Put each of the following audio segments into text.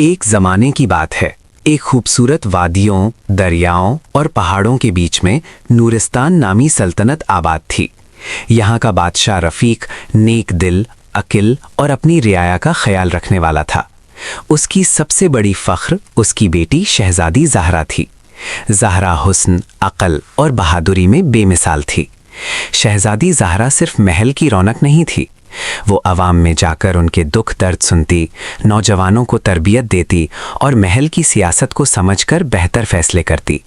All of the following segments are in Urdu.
ایک زمانے کی بات ہے، ایک خوبصورت وادیوں، دریاؤں اور پہاڑوں کے بیچ میں نورستان نامی سلطنت آباد تھی۔ یہاں کا بادشاہ رفیق نیک دل، عقل اور اپنی رعایا کا خیال رکھنے والا تھا۔ اس کی سب سے بڑی فخر اس کی بیٹی شہزادی زہرا تھی۔ زہرا حسن، عقل اور بہادری میں بے مثال تھی۔ شہزادی زہرا صرف محل کی رونق نہیں تھی، وہ عوام میں جا کر ان کے دکھ درد سنتی، نوجوانوں کو تربیت دیتی اور محل کی سیاست کو سمجھ کر بہتر فیصلے کرتی۔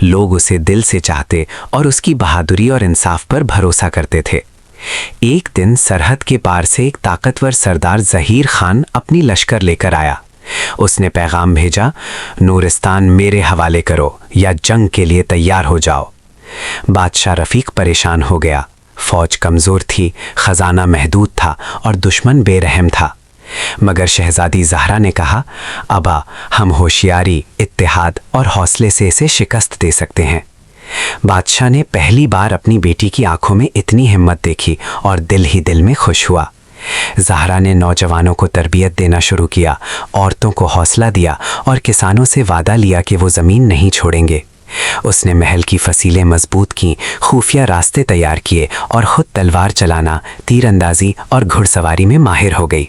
لوگ اسے دل سے چاہتے اور اس کی بہادری اور انصاف پر بھروسہ کرتے تھے۔ ایک دن سرحد کے پار سے ایک طاقتور سردار ظہیر خان اپنی لشکر لے کر آیا۔ اس نے پیغام بھیجا، نورستان میرے حوالے کرو یا جنگ کے لیے تیار ہو جاؤ۔ بادشاہ رفیق پریشان ہو گیا۔ فوج کمزور تھی، خزانہ محدود تھا اور دشمن بے رحم تھا۔ مگر شہزادی زہرا نے کہا، ابا ہم ہوشیاری، اتحاد اور حوصلے سے اسے شکست دے سکتے ہیں۔ بادشاہ نے پہلی بار اپنی بیٹی کی آنکھوں میں اتنی ہمت دیکھی اور دل ہی دل میں خوش ہوا۔ زہرا نے نوجوانوں کو تربیت دینا شروع کیا، عورتوں کو حوصلہ دیا اور کسانوں سے وعدہ لیا کہ وہ زمین نہیں چھوڑیں گے۔ اس نے محل کی فصیلیں مضبوط کیں، خفیہ راستے تیار کیے اور خود تلوار چلانا، تیر اندازی اور گھڑ سواری میں ماہر ہو گئی۔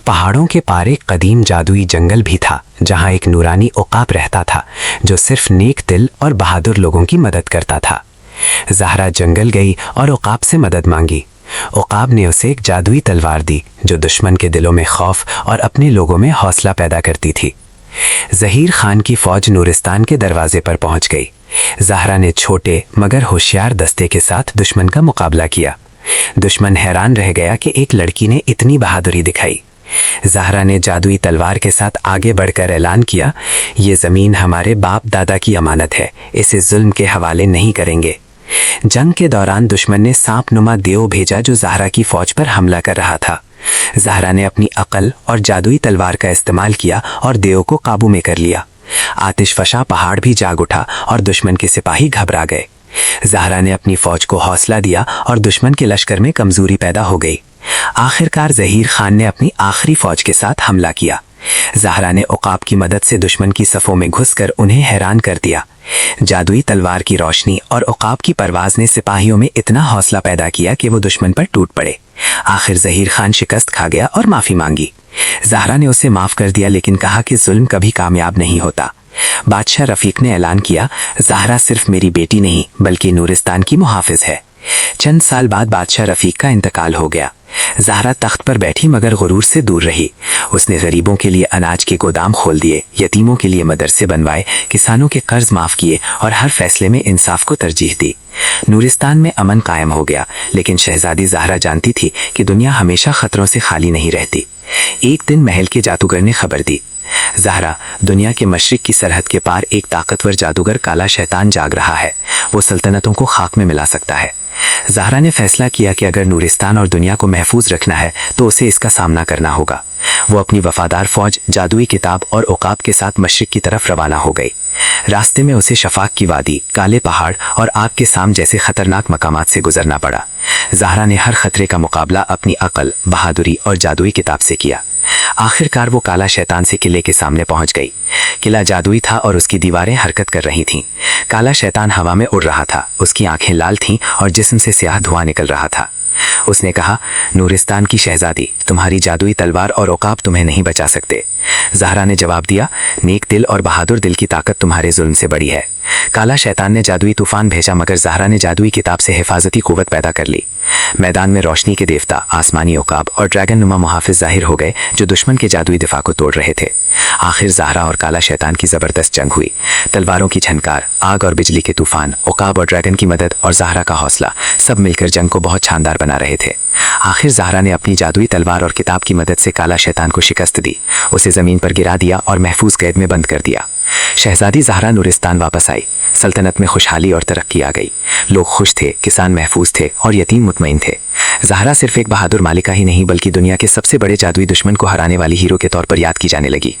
پہاڑوں کے پار ایک قدیم جادوئی جنگل بھی تھا، جہاں ایک نورانی عقاب رہتا تھا جو صرف نیک دل اور بہادر لوگوں کی مدد کرتا تھا۔ زہرا جنگل گئی اور عقاب سے مدد مانگی۔ عقاب نے اسے ایک جادوئی تلوار دی جو دشمن کے دلوں میں خوف اور اپنے لوگوں میں حوصلہ پیدا کرتی تھی۔ ظہیر خان کی فوج نورستان کے دروازے پر پہنچ گئی۔ زہرا نے چھوٹے مگر ہوشیار دستے کے ساتھ دشمن کا مقابلہ کیا۔ دشمن حیران رہ گیا کہ ایک لڑکی نے اتنی بہادری دکھائی۔ زہرا نے جادوئی تلوار کے ساتھ آگے بڑھ کر اعلان کیا، یہ زمین ہمارے باپ دادا کی امانت ہے، اسے ظلم کے حوالے نہیں کریں گے۔ جنگ کے دوران دشمن نے سانپ نما دیو بھیجا جو زہرا کی فوج پر حملہ کر رہا تھا۔ زہرا نے اپنی عقل اور جادوئی تلوار کا استعمال کیا اور دیو کو قابو میں کر لیا۔ آتش فشاں پہاڑ بھی جاگ اٹھا اور دشمن کے سپاہی گھبرا گئے۔ زہرا نے اپنی فوج کو حوصلہ دیا اور دشمن کے لشکر میں کمزوری پیدا ہو گئی۔ آخرکار ظہیر خان نے اپنی آخری فوج کے ساتھ حملہ کیا۔ زہرا نے عقاب کی مدد سے دشمن کی صفوں میں گھس کر انہیں حیران کر دیا۔ جادوئی تلوار کی روشنی اور عقاب کی پرواز نے سپاہیوں میں اتنا حوصلہ پیدا کیا کہ وہ دشمن پر ٹوٹ پڑے۔ آخر ظہیر خان شکست کھا گیا اور معافی مانگی۔ زہرا نے اسے معاف کر دیا لیکن کہا کہ ظلم کبھی کامیاب نہیں ہوتا۔ بادشاہ رفیق نے اعلان کیا، زہرا صرف میری بیٹی نہیں بلکہ نورستان کی محافظ ہے۔ چند سال بعد بادشاہ رفیق کا انتقال ہو گیا۔ زہرا تخت پر بیٹھی مگر غرور سے دور رہی۔ اس نے غریبوں کے لیے اناج کے گودام کھول دیے، یتیموں کے لیے مدرسے بنوائے، کسانوں کے قرض معاف کیے اور ہر فیصلے میں انصاف کو ترجیح دی۔ نورستان میں امن قائم ہو گیا، لیکن شہزادی زہرا جانتی تھی کہ دنیا ہمیشہ خطروں سے خالی نہیں رہتی۔ ایک دن محل کے جادوگر نے خبر دی، زہرا، دنیا کے مشرق کی سرحد کے پار ایک طاقتور جادوگر کالا شیطان جاگ رہا ہے، وہ سلطنتوں کو خاک میں ملا سکتا ہے۔ زہرا نے فیصلہ کیا کہ اگر نورستان اور دنیا کو محفوظ رکھنا ہے تو اسے اس کا سامنا کرنا ہوگا۔ وہ اپنی وفادار فوج، جادوئی کتاب اور عقاب کے ساتھ مشرق کی طرف روانہ ہو گئی۔ راستے میں اسے شفاق کی وادی، کالے پہاڑ اور آگ کے سام جیسے خطرناک مقامات سے گزرنا پڑا۔ زہرا نے ہر خطرے کا مقابلہ اپنی عقل، بہادری اور جادوئی کتاب سے کیا۔ آخرکار وہ کالا شیطان سے قلعے کے سامنے پہنچ گئی۔ قلعہ جادوئی تھا اور اس کی دیواریں حرکت کر رہی تھیں۔ کالا شیطان ہوا میں اڑ رہا تھا، اس کی آنکھیں لال تھیں اور جسم سے سیاہ دھواں نکل رہا تھا۔ اس نے کہا، نورستان کی شہزادی، تمہاری جادوئی تلوار اور عقاب تمہیں نہیں بچا سکتے۔ زہرا نے جواب دیا، نیک دل اور بہادر دل کی طاقت تمہارے ظلم سے بڑی ہے۔ کالا شیطان نے جادوئی طوفان بھیجا مگر زہرا نے جادوئی کتاب سے حفاظتی قوت پیدا کر لی۔ میدان میں روشنی کے دیوتا، آسمانی عقاب اور ڈریگن نما محافظ ظاہر ہو گئے جو دشمن کے جادوئی دفاع کو توڑ رہے تھے۔ آخر زہرا اور کالا شیطان کی زبردست جنگ ہوئی۔ تلواروں کی جھنکار، آگ اور بجلی کے طوفان، عقاب اور ڈریگن کی مدد اور زہرا کا حوصلہ، سب مل کر جنگ کو بہت شاندار بنا رہے تھے۔ آخر زہرا نے اپنی جادوئی تلوار اور کتاب کی مدد سے کالا شیطان کو شکست دی، اسے زمین پر گرا دیا اور محفوظ قید میں بند کر دیا۔ شہزادی زہرا نورستان واپس آئی، سلطنت میں خوشحالی اور ترقی آ گئی۔ لوگ خوش تھے، کسان محفوظ تھے اور یتیم مطمئن تھے۔ زہرا صرف ایک بہادر مالکہ ہی نہیں بلکہ دنیا کے سب سے بڑے جادوئی دشمن کو ہرانے والی ہیرو کے طور پر یاد کی جانے لگی۔